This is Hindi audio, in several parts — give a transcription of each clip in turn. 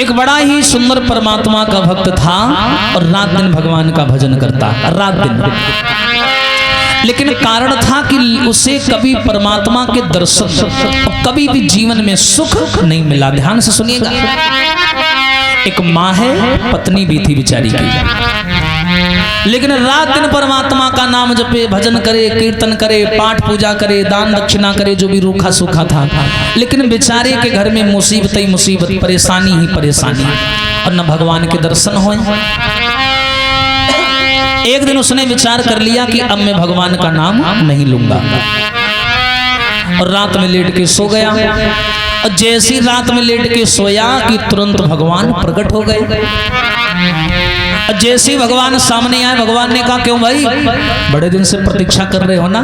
एक बड़ा ही सुंदर परमात्मा का भक्त था और रात दिन भगवान का भजन करता, रात दिन। लेकिन कारण था कि उसे कभी परमात्मा के दर्शन, कभी भी जीवन में सुख नहीं मिला। ध्यान से सुनिएगा। एक माँ है, पत्नी भी थी बेचारी की, लेकिन रात दिन परमात्मा का नाम जपे, भजन करे, कीर्तन करे, पाठ पूजा करे, दान दक्षिणा करे, जो भी रूखा सूखा था। लेकिन बेचारे के घर में मुसीबत ही मुसीबत, परेशानी ही परेशानी, और न भगवान के दर्शन हुए। एक दिन उसने विचार कर लिया कि अब मैं भगवान का नाम नहीं लूंगा, और रात में लेट के सो गया। और जैसी रात में लेट के सोया कि तुरंत भगवान प्रकट हो गए। जैसे भगवान सामने आए, भगवान ने कहा क्यों भाई, बड़े दिन से प्रतीक्षा कर रहे हो ना?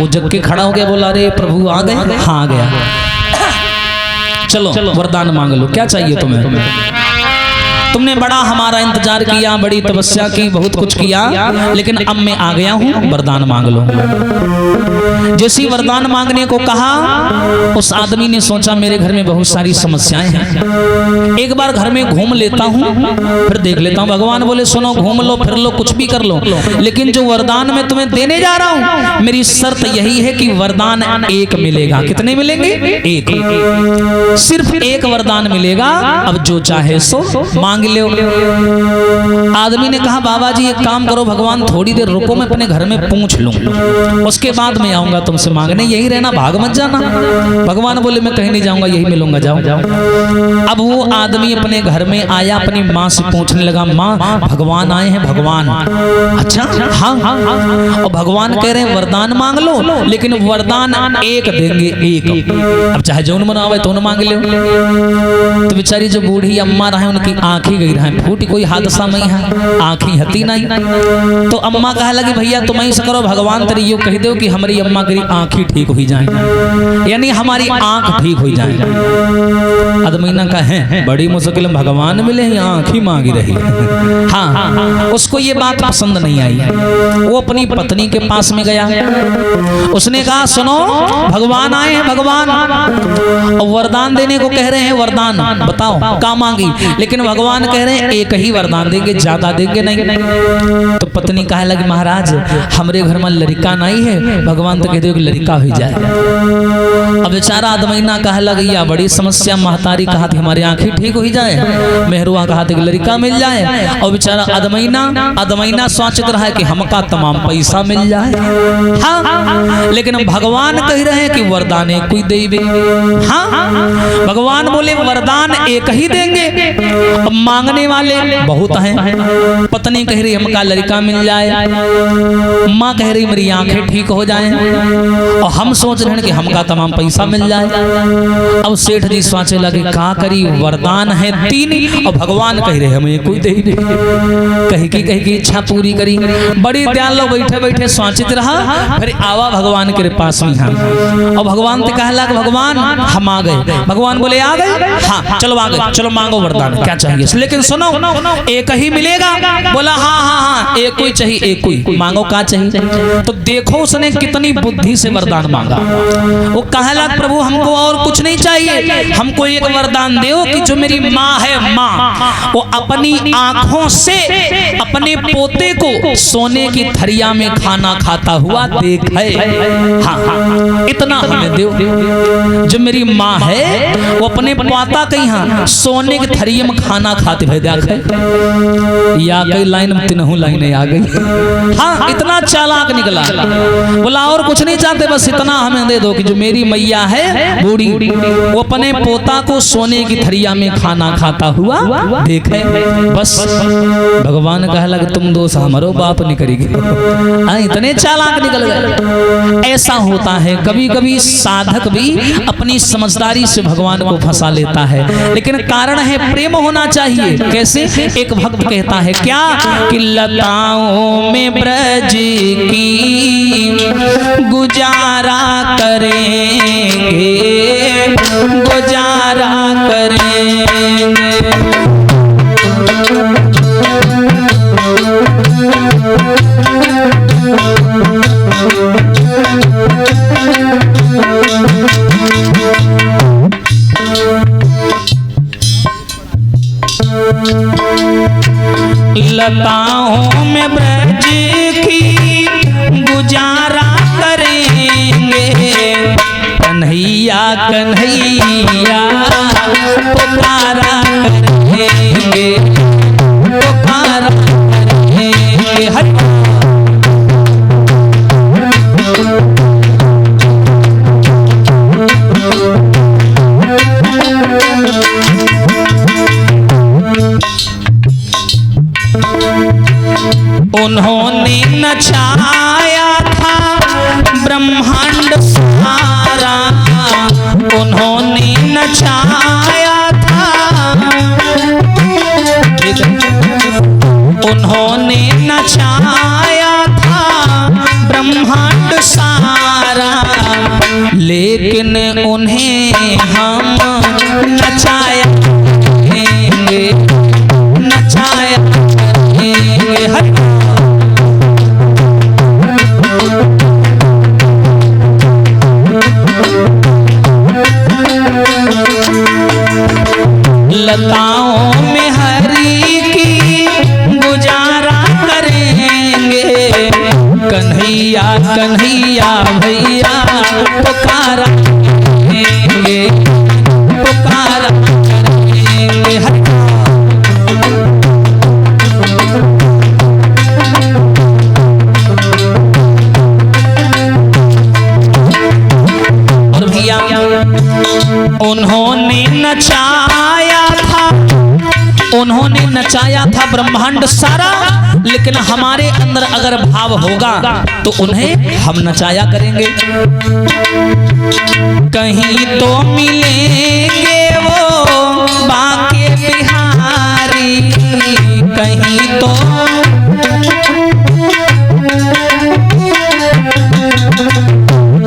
वो जग के खड़ा हो गया, बोला अरे प्रभु आ गए? हाँ आ गया। चलो वरदान मांग लो, क्या चाहिए तुम्हें? तुमने बड़ा हमारा इंतजार किया, बड़ी तपस्या की, बहुत कुछ किया, लेकिन अब मैं आ गया हूँ, वरदान मांग लो। जैसी वरदान मांगने को कहा, उस आदमी ने सोचा मेरे घर में बहुत सारी समस्याएं हैं, एक बार घर में घूम लेता हूँ, फिर देख लेता हूँ। भगवान बोले सुनो, घूम लो, फिर लो, कुछ भी कर लो, लेकिन जो वरदान मैं तुम्हें देने जा रहा हूँ, मेरी शर्त यही है कि वरदान एक मिलेगा। कितने मिलेंगे? एक, सिर्फ एक वरदान मिलेगा। अब जो चाहे सो मांग लो। आदमी ने कहा बाबा जी एक काम करो, भगवान थोड़ी देर रुको, मैं अपने घर में पूछ लूं, उसके बाद मैं आऊंगा तुमसे मांगने, यही रहना, भाग मत जाना। भगवान बोले मैं कहीं नहीं जाऊंगा, यही मिलूंगा, जाओ। अब वो आदमी अपने घर में आया, अपनी माँ से पूछने लगा, माँ भगवान आए हैं। भगवान? अच्छा हाँ हाँ। और भगवान कह रहे हैं वरदान मांग लो, लेकिन वरदान एक देंगे, एक। अब चाहे जौन मन आवे तो मांग लो। तो बेचारी जो बूढ़ी अम्मा रहे, उनकी आंखें गई रहे, फूटी, कोई हादसा नहीं है, आंखें हती नहीं। तो अम्मा कहे लगी भैया तुम ही से करो, भगवान तेरी यो कह दो कि हमारी अम्मा की आंखें ठीक हो जाए, यानी हमारी आंख ठीक हो जाए। अदमीना का है बड़ी मुश्किल भगवान मिले, आंख ही मांगी रही। हाँ, उसको ये बात पसंद नहीं आई। वो अपनी पत्नी के पास में गया, उसने कहा सुनो भगवान आए हैं, भगवान और वरदान देने को कह रहे हैं, वरदान बताओ क्या मांगी? लेकिन भगवान कह रहे हैं एक ही वरदान देंगे, ज्यादा देंगे नहीं। तो पत्नी कहे लगी महाराज हमारे घर में लड़का नहीं है, भगवान तो कह दो कि लड़का हो जाए। अब बेचारा अदमैना कहे लगी या बड़ी समस्या, महतारी कहा थी हमारी आंखें ठीक हो जाए, मेहरुआ कहा थी कि लड़का मिल जाए, और बेचारा अदमैना सोचत रहा है कि हमका तमाम पैसा मिल जाए। हाँ, लेकिन भगवान कह रहे हैं कि वरदान एक कोई देवे। हाँ, भगवान बोले वरदान एक ही देंगे, अब मांगने वाले बहुत हैं। पत्नी कह रही हमका लड़का मिल जाए, माँ कह रही मेरी आंखें ठीक हो जाएं, और हम सोच रहे हैं कि हमका तमाम पैसा मिल जाए। अब सेठ जी सोचे लगे का करी, वरदान है तीन और भगवान कह रहे हमें कोई दे दे, कहीं की इच्छा पूरी करी। बड़ी दयालु बैठे बैठे सोचित रहा, फिर आवा भगवान के पास में। और भगवान से कहला भगवान हम आ गए। भगवान बोले आ गए? हाँ चलो आ गए, चलो मांगो वरदान क्या चाहिए, लेकिन सुनो एक ही मिलेगा। बोला हाँ हाँ हाँ एक कोई चाहिए, एक कोई मांगो क्या चाहिए। तो देखो उसने कितनी बुद्धि से वरदान मांगा। वो कहला प्रभु हमको और कुछ नहीं चाहिए, हमको एक वरदान दो कि जो मेरी माँ है, माँ वो अपनी आंखों से अपने पोते को सोने की थरिया में खाना खाता हुआ देखे। हाँ हाँ इतना हमें दो। जो मेरी माँ है वो अपने पोता के यहाँ सोने की थरिया में खाना खाते हुए देखे। या कई लाइन में तीनों लाइनें आ गई। हाँ इतना चालाक निकला। बोला और कुछ नहीं चाहते, बस इतना हमें दे दो कि जो मेरी मैया है बूढ़ी वो अपने पोता को सोने की थरिया में खाना खाता हुआ देखे। बस भगवान कहा लगे तुम दोस्त हमारो बाप नहीं करेगी। इतने चालाक निकल गए। ऐसा होता है कभी कभी साधक भी अपनी समझदारी से भगवान को फंसा लेता है, लेकिन कारण है प्रेम होना चाहिए। कैसे? एक भक्त कहता है क्या कि लताओं में ब्रज की गुजारा करेंगे, गुजारा करेंगे। लताओं में ब्रज की गुजारा करेंगे, कन्हैया कन्हैया पुकारा करेंगे, पुकारा करेंगे। हरि उन्होंने नचाया था ब्रह्मांड सारा, उन्होंने नचाया था, उन्होंने नचाया था ब्रह्मांड सारा, लेकिन उन्हें हम नचाया करेंगे, नचाया करेंगे। हरि लताओं में हरि की गुजारा करेंगे, कन्हैया कन्हैया भैया पुकारा करेंगे, पुकारा करेंगे। और भैया उन्होंने नचाया था, उन्होंने नचाया था ब्रह्मांड सारा, लेकिन हमारे अंदर अगर भाव होगा तो उन्हें हम नचाया करेंगे। कहीं तो मिलेंगे वो बाके बिहारी, कहीं तो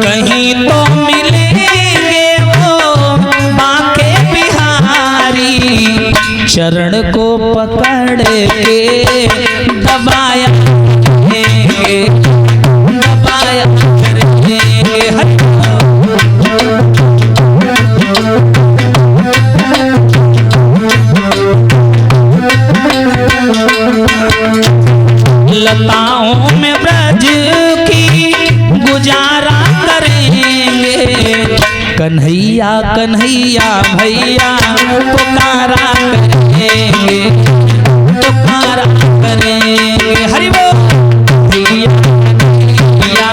कहीं तो मिलेंगे वो बाके बिहारी, चरण को पकड़ के दबाया करेंगे, दबाया करेंगे। लताओं में ब्रज की गुजारा करेंगे, कन्हैया कन्हैया भैया पुकारा करेंगे, पुकारा करेंगे। हरि बोल भैया भैया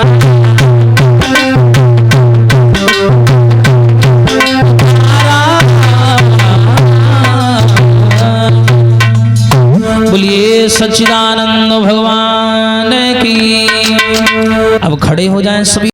बोलिए सच्चिदानंद भगवान की। अब खड़े हो जाएं सभी।